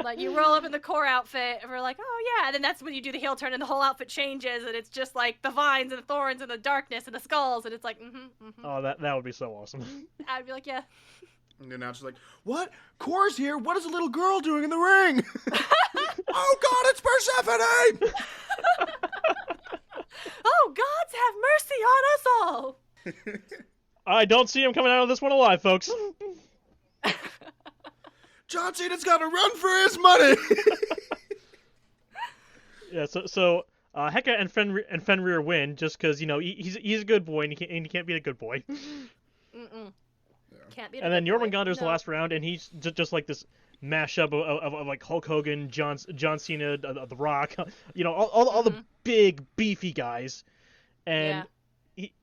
Like you roll up in the core outfit and we're like, oh yeah, and then that's when you do the heel turn and the whole outfit changes and it's just like the vines and the thorns and the darkness and the skulls and it's like Oh, that would be so awesome. I'd be like, yeah. And then now she's like, what? Core's here? What is a little girl doing in the ring? Oh God, it's Persephone! Oh, gods have mercy on us all! I don't see him coming out of this one alive, folks. John Cena's got to run for his money. Yeah, so Heka and Fenrir win just because he's a good boy and he can't beat a good boy. Can't beat. And then Jormungandr's the last round, and he's just like this mashup of like Hulk Hogan, John Cena, The Rock, all the big beefy guys, and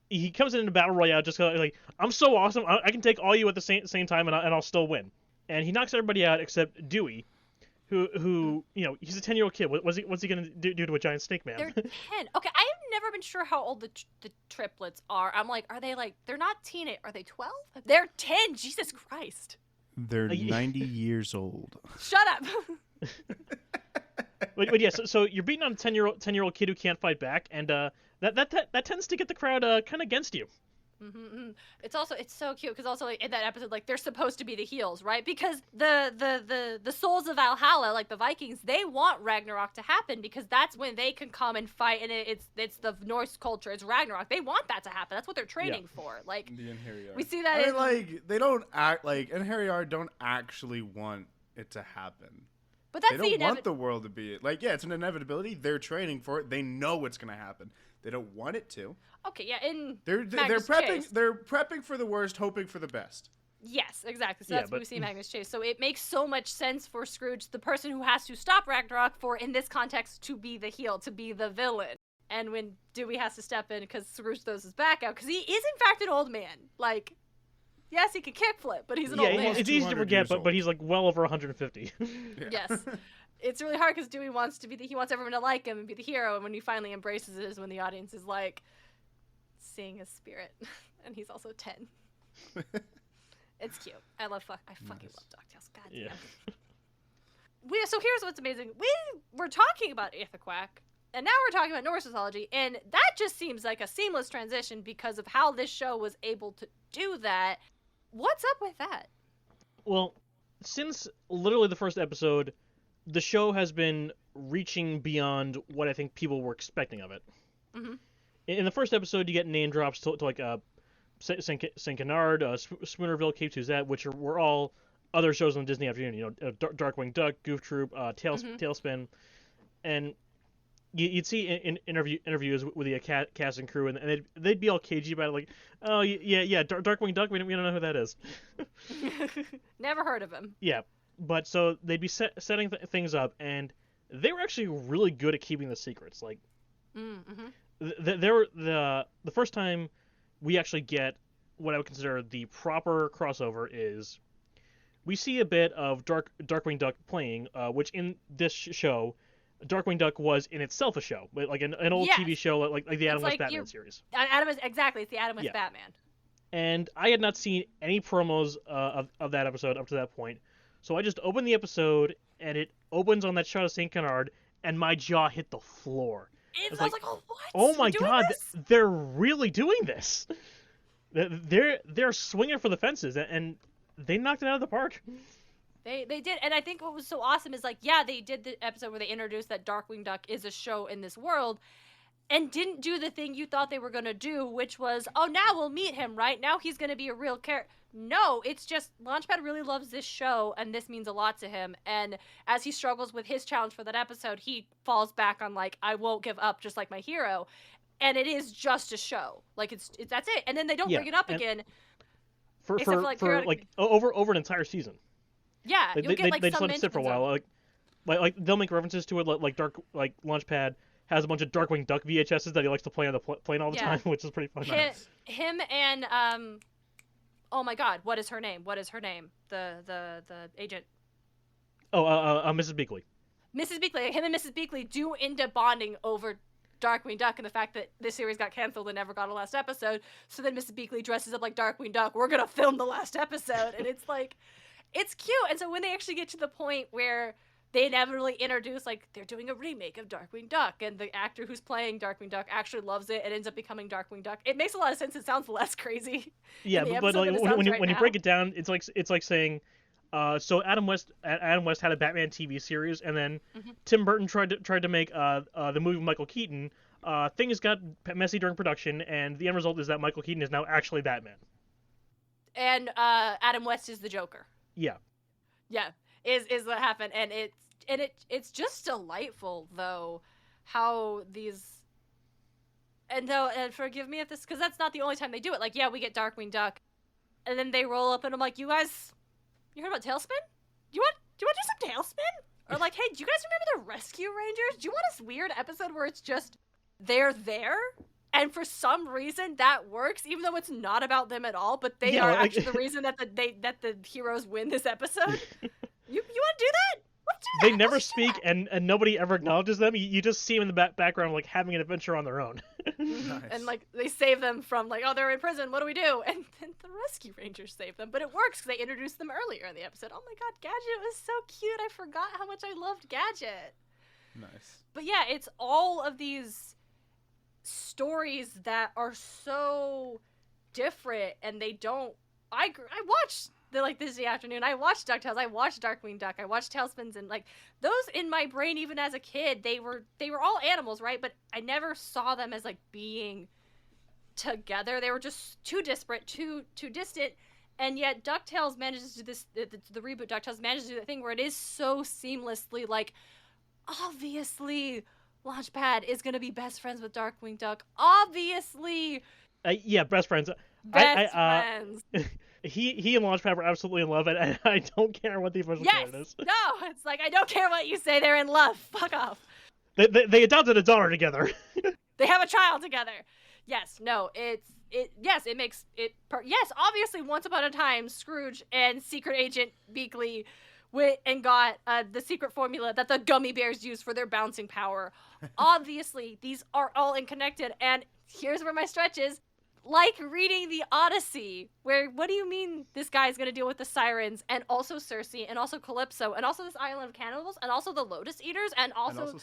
he comes into Battle Royale just like, I'm so awesome, I can take all you at the same time and I'll still win. And he knocks everybody out except Dewey, who he's a 10-year-old kid. What's he gonna do to a giant snake man? They're 10. Okay, I've never been sure how old the triplets are. I'm like, are they like, they're not teenage? Are they 12? They're 10. Jesus Christ. They're 90 years old. Shut up. but yeah, so you're beating on a 10-year-old kid who can't fight back, and that tends to get the crowd kind of against you. It's so cute because also like in that episode, like they're supposed to be the heels, right? Because the souls of Valhalla, like the Vikings, they want Ragnarok to happen because that's when they can come and fight, and it's the Norse culture, it's Ragnarok. They want that to happen. That's what they're training for. Like the Inheriar. We see that like they don't act like Inheriar don't actually want it to happen. But that's they don't want the world to be it. Like, yeah, it's an inevitability. They're training for it. They know it's gonna happen. They don't want it to. Okay, yeah, and they're prepping. Chase. They're prepping for the worst, hoping for the best. Yes, exactly. So that's what we see in Magnus Chase. So it makes so much sense for Scrooge, the person who has to stop Ragnarok, for in this context to be the heel, to be the villain. And when Dewey has to step in because Scrooge throws his back out, because he is in fact an old man. Like, yes, he can kickflip, but he's an old man. Yeah, it's easy to forget, but he's like well over 150. Yes. It's really hard because Dewey wants to he wants everyone to like him and be the hero, and when he finally embraces it is when the audience is like seeing his spirit, and he's also 10. It's cute. I fucking love DuckTales. God damn. Yeah. So here's what's amazing. We're talking about Ithaquack, and now we're talking about Norse mythology, and that just seems like a seamless transition because of how this show was able to do that. What's up with that? Well, since literally the first episode, the show has been reaching beyond what I think people were expecting of it. Mm-hmm. In the first episode, you get name drops to like St. Canard, Spoonerville, Cape Suzette, which were all other shows on Disney Afternoon. Darkwing Duck, Goof Troop, Tailspin, and you'd see interviews with the cast and crew, and they'd be all cagey about it, like, oh yeah, Darkwing Duck, we don't know who that is. Never heard of him. Yeah. But so they'd be setting things up, and they were actually really good at keeping the secrets. Like, the first time we actually get what I would consider the proper crossover is we see a bit of Darkwing Duck playing, which in this show, Darkwing Duck was in itself a show, like an old TV show, like the Adam West Batman series. Exactly, it's the Adam West Batman. And I had not seen any promos of that episode up to that point. So I just opened the episode, and it opens on that shot of St. Canard, and my jaw hit the floor. I was like, oh, what? Oh my God, they're really doing this. They're swinging for the fences, and they knocked it out of the park. They did, and I think what was so awesome is, like, yeah, they did the episode where they introduced that Darkwing Duck is a show in this world, and didn't do the thing you thought they were going to do, which was, oh, now we'll meet him, right? Now he's going to be a real character. No, it's just Launchpad really loves this show, and this means a lot to him. And as he struggles with his challenge for that episode, he falls back on, like, I won't give up, just like my hero. And it is just a show. Like, it's that's it. And then they don't bring it up again. For over an entire season. Yeah, you'll get, they just let it sit for a while. Like they'll make references to it, like Launchpad has a bunch of Darkwing Duck VHSs that he likes to play on the plane all the time, which is pretty funny. Him and oh my God, what is her name? The agent. Oh, Mrs. Beakley. Mrs. Beakley. Him and Mrs. Beakley do end up bonding over Darkwing Duck and the fact that this series got canceled and never got a last episode. So then Mrs. Beakley dresses up like Darkwing Duck. We're going to film the last episode. And it's like, it's cute. And so when they actually get to the point where they inevitably introduce, like, they're doing a remake of Darkwing Duck, and the actor who's playing Darkwing Duck actually loves it and ends up becoming Darkwing Duck. It makes a lot of sense. It sounds less crazy. Yeah, but like, when you break it down, it's like saying, so Adam West had a Batman TV series, and then Tim Burton tried to make the movie with Michael Keaton. Things got messy during production, and the end result is that Michael Keaton is now actually Batman. And Adam West is the Joker. Yeah. Yeah, is what happened, and it's just delightful though how these. And forgive me if this, because that's not the only time they do it. Like, yeah, we get Darkwing Duck, and then they roll up, and I'm like, you guys, you heard about Tailspin? Do you want to do some Tailspin? Or like, hey, do you guys remember the Rescue Rangers? Do you want this weird episode where it's just they're there? And for some reason that works, even though it's not about them at all, but they are actually the reason that the heroes win this episode. You want to do that? Let's do that. They never speak, and nobody ever acknowledges them. You just see them in the background, like, having an adventure on their own. Nice. And, like, they save them from, like, oh, they're in prison, what do we do? And then the Rescue Rangers save them. But it works, because they introduced them earlier in the episode. Oh my god, Gadget was so cute. I forgot how much I loved Gadget. Nice. But yeah, it's all of these stories that are so different, and they don't. I watched the Disney afternoon. I watched DuckTales. I watched Darkwing Duck. I watched Tailspins, and like those in my brain, even as a kid, they were all animals, right? But I never saw them as like being together. They were just too disparate, too distant. And yet DuckTales manages to do this. The reboot DuckTales manages to do that thing where it is so seamlessly like, obviously, Launchpad is going to be best friends with Darkwing Duck. Obviously. Yeah, best friends. Friends. He and Launchpad were absolutely in love, and I don't care what the official canon is. No, it's like, I don't care what you say, they're in love. Fuck off. They adopted a daughter together. They have a child together. Yes, no, yes, it makes it, yes, obviously, once upon a time, Scrooge and Secret Agent Beakley went and got the secret formula that the gummy bears use for their bouncing power. Obviously, these are all interconnected, and here's where my stretch is. Like reading the Odyssey, where, what do you mean this guy's gonna deal with the sirens, and also Circe, and also Calypso, and also this island of cannibals, and also the Lotus Eaters, and also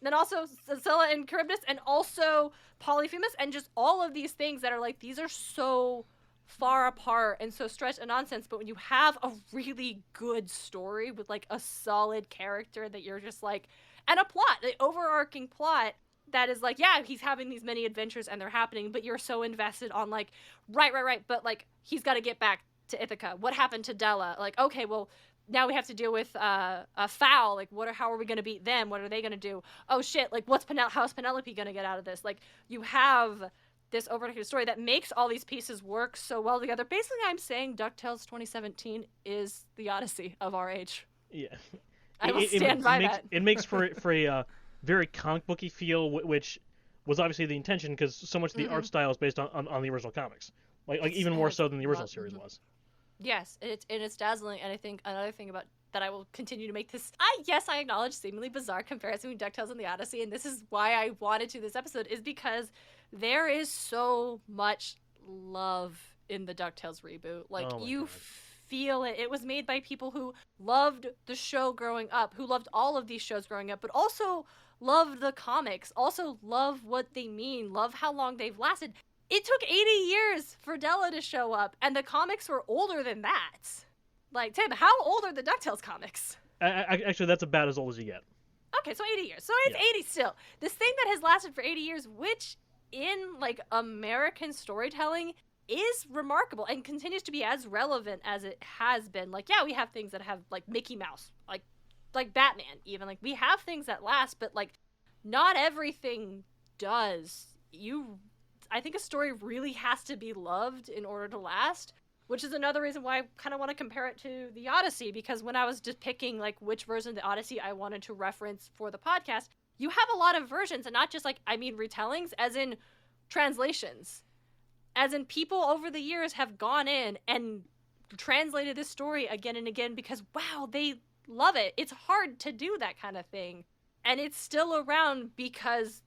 then also Scylla and Charybdis, and also Polyphemus, and just all of these things that are like, these are so far apart and so stretched and nonsense, but when you have a really good story with like a solid character that you're just like, and a plot, the overarching plot that is like, yeah, he's having these many adventures and they're happening, but you're so invested on like, right, but like, he's got to get back to Ithaca. What happened to Della? Like, okay, well, now we have to deal with a Fowl. Like, how are we going to beat them? What are they going to do? Oh shit, like, how's Penelope going to get out of this? Like, you have this overarching story that makes all these pieces work so well together. Basically, I'm saying DuckTales 2017 is the Odyssey of our age. Yeah. I will stand by that. It makes for a very comic booky feel, which was obviously the intention, because so much of the art style is based on the original comics, like even more so than the original series was. Yes, it's dazzling, and I think another thing about that I will continue to make this. I acknowledge seemingly bizarre comparison between DuckTales and the Odyssey, and this is why I wanted to this episode, is because there is so much love in the DuckTales reboot. Like, you feel it. It was made by people who loved the show growing up, who loved all of these shows growing up, but also loved the comics, also love what they mean, love how long they've lasted. It took 80 years for Della to show up, and the comics were older than that. Like, Tim, how old are the DuckTales comics? Actually, that's about as old as you get. Okay, so 80 years. So it's 80 still. This thing that has lasted for 80 years, which in, like, American storytelling is remarkable and continues to be as relevant as it has been. Like, yeah, we have things that have, like, Mickey Mouse, like Batman, even. Like, we have things that last, but, like, not everything does. I think a story really has to be loved in order to last, which is another reason why I kind of want to compare it to the Odyssey, because when I was just picking, like, which version of the Odyssey I wanted to reference for the podcast, you have a lot of versions, and not just, like, I mean retellings, as in translations. As in, people over the years have gone in and translated this story again and again because, wow, they love it. It's hard to do that kind of thing. And it's still around because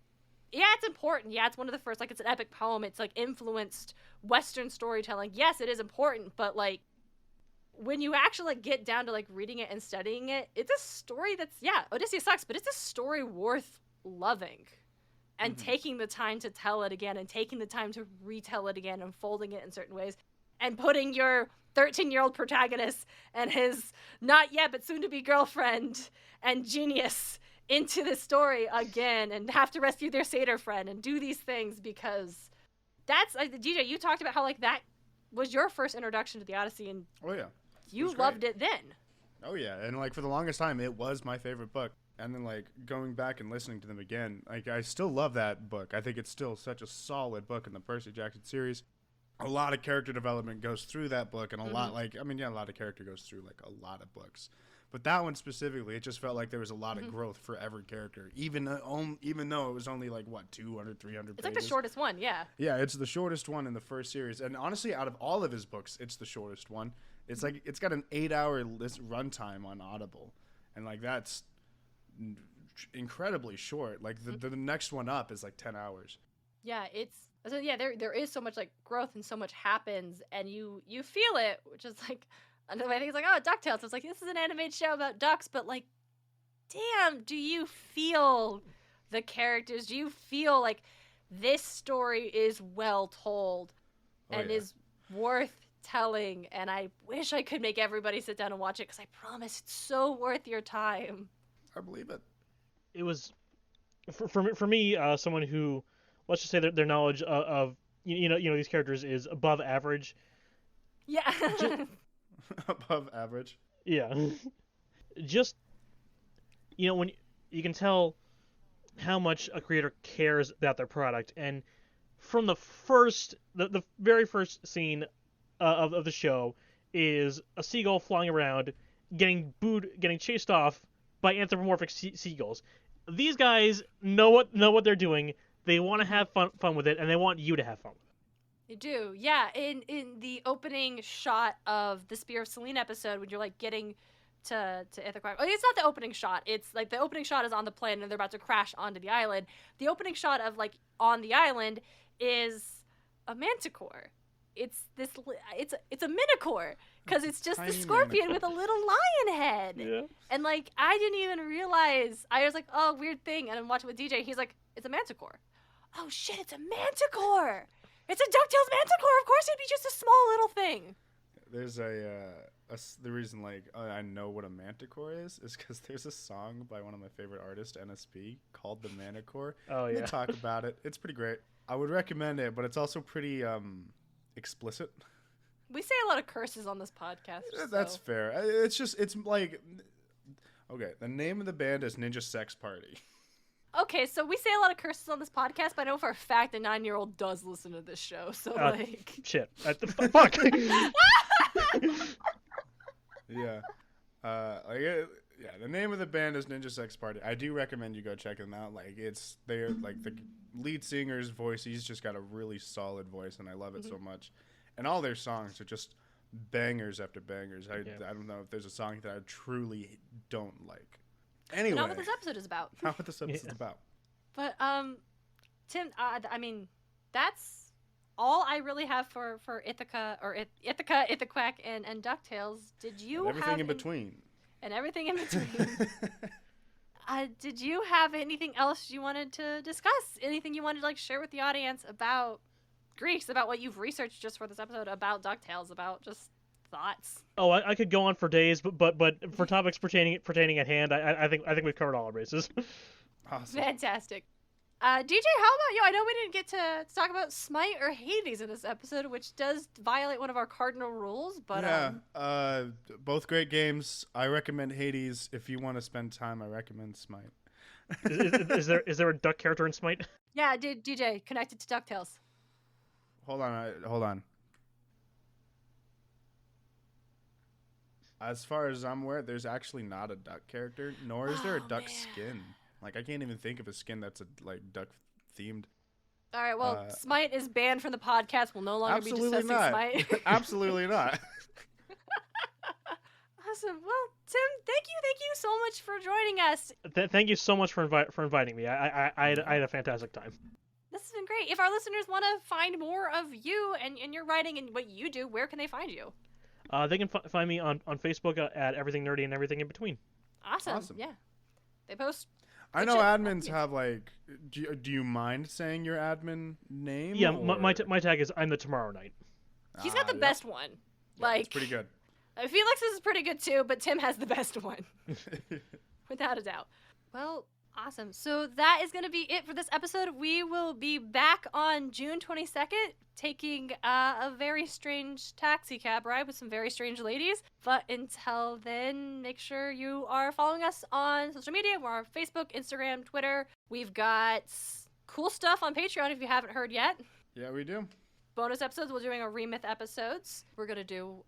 yeah, it's important. Yeah, it's one of the first, like, it's an epic poem. It's, like, influenced Western storytelling. Yes, it is important, but, like, when you actually, like, get down to, like, reading it and studying it, it's a story that's, yeah, Odyssey sucks, but it's a story worth loving. And taking the time to tell it again, and taking the time to retell it again, and folding it in certain ways, and putting your 13-year-old protagonist and his not yet but soon-to-be girlfriend and genius into the story again, and have to rescue their satyr friend and do these things, because that's DJ, you talked about how, like, that was your first introduction to the Odyssey, and you loved it then. Oh yeah, and like for the longest time it was my favorite book. And then, like, going back and listening to them again, like, I still love that book. I think it's still such a solid book in the Percy Jackson series. A lot of character development goes through that book, and a lot, like, I mean, yeah, a lot of character goes through, like, a lot of books. But that one specifically, it just felt like there was a lot of growth for every character, even though it was only, like, what, 200, 300 pages? It's like the shortest one, yeah. Yeah, it's the shortest one in the first series. And honestly, out of all of his books, it's the shortest one. It's like, it's got an 8-hour runtime on Audible. And, like, that's incredibly short. Like the next one up is like 10 hours. Yeah, there is so much, like, growth, and so much happens, and you feel it, which is like another way. I think it's like, oh, DuckTales. It's like, this is an animated show about ducks, but, like, damn, do you feel the characters? Do you feel like this story is well told and is worth telling? And I wish I could make everybody sit down and watch it, because I promise it's so worth your time. I believe it. It was, for me, someone who, let's just say their knowledge of you know these characters is above average. Yeah. Above average. Yeah. Just, when you can tell how much a creator cares about their product, and from the very first scene of the show is a seagull flying around, getting chased off by anthropomorphic seagulls. These guys know what they're doing. They want to have fun with it, and they want you to have fun with it. They do, yeah. In the opening shot of the Spear of Selene episode, when you're, like, getting to Ithaquack. Oh, it's not the opening shot. It's, like, the opening shot is on the plane, and they're about to crash onto the island. The opening shot of, like, on the island is a manticore. It's a minotaur, because it's just the scorpion with a little lion head. Yeah. And, like, I didn't even realize. I was like, oh, weird thing. And I'm watching with DJ. He's like, it's a manticore. Oh, shit, it's a manticore. It's a DuckTales manticore. Of course it'd be just a small little thing. There's the reason, like, I know what a manticore is because there's a song by one of my favorite artists, NSP, called The Manticore. Oh, yeah. They talk about it. It's pretty great. I would recommend it, but it's also pretty explicit. We say a lot of curses on this podcast. That's fair. It's like, okay, the name of the band is Ninja Sex Party. Okay, so we say a lot of curses on this podcast, but I know for a fact a 9-year-old does listen to this show, so, like... Shit. Fuck! Yeah. The name of the band is Ninja Sex Party. I do recommend you go check them out. Like, they're, like, the lead singer's voice, he's just got a really solid voice, and I love it so much. And all their songs are just bangers after bangers. I don't know if there's a song that I truly don't like. Anyway. Not what this episode is about. Not what this episode is about. But, Tim, I mean, that's all I really have for Ithaca, or Ithaca, Ithaquack, and DuckTales. Did you and everything in between. And everything in between. Did you have anything else you wanted to discuss? Anything you wanted to, like, share with the audience about Greeks, about what you've researched just for this episode, about DuckTales, about just thoughts? Oh, I could go on for days, but for topics pertaining at hand, I think we've covered all our bases. Awesome. Fantastic. DJ, how about you? I know we didn't get to talk about Smite or Hades in this episode, which does violate one of our cardinal rules, but... Yeah, both great games. I recommend Hades. If you want to spend time, I recommend Smite. is there a duck character in Smite? Yeah, DJ, connected to DuckTales. Hold on. As far as I'm aware, there's actually not a duck character, nor is there a duck skin. Like, I can't even think of a skin that's duck themed. All right, well, Smite is banned from the podcast. We'll no longer be discussing Smite. Absolutely not. Awesome. Well, Tim, thank you so much for joining us. Thank you so much for inviting me. I had a fantastic time. This has been great. If our listeners want to find more of you and your writing and what you do, where can they find you? They can find me on Facebook at Everything Nerdy and Everything in Between. Awesome. Yeah. They post. I know admins have like. Do you mind saying your admin name? Yeah, my tag is I'm the Tomorrow Night. He's got the best one. Yeah, it's pretty good. Felix's is pretty good too, but Tim has the best one. Without a doubt. Well, awesome. So that is going to be it for this episode. We will be back on June 22nd taking a very strange taxi cab ride with some very strange ladies. But until then, make sure you are following us on social media. We're on Facebook, Instagram, Twitter. We've got cool stuff on Patreon if you haven't heard yet. Yeah, we do. Bonus episodes. We're doing our Remyth episodes. I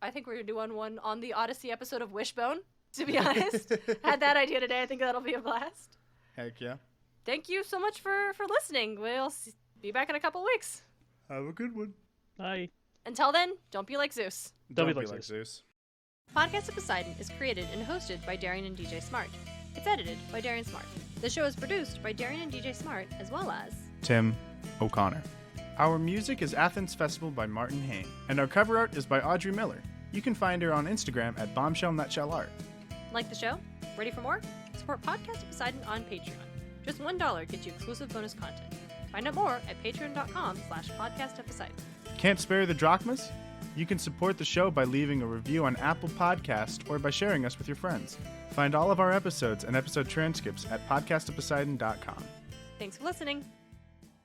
think we're going to do one on the Odyssey episode of Wishbone, to be honest. Had that idea today. I think that'll be a blast. Heck yeah. Thank you so much for listening. We'll be back in a couple weeks. Have a good one. Bye. Until then, don't be like Zeus. Don't be like Zeus. Podcast of Poseidon is created and hosted by Darien and DJ Smartt. It's edited by Darien Smartt. The show is produced by Darien and DJ Smartt, as well as Tim O'Connor. Our music is Athens Festival by Martin Hain, and our cover art is by Audrey Miller. You can find her on Instagram at bombshellnutshellart. Like the show? Ready for more? Support Podcast of Poseidon on Patreon. Just $1 gets you exclusive bonus content. Find out more at patreon.com/podcastofposeidon. Can't spare the drachmas? You can support the show by leaving a review on Apple Podcast or by sharing us with your friends. Find all of our episodes and episode transcripts at podcastofposeidon.com. Thanks for listening.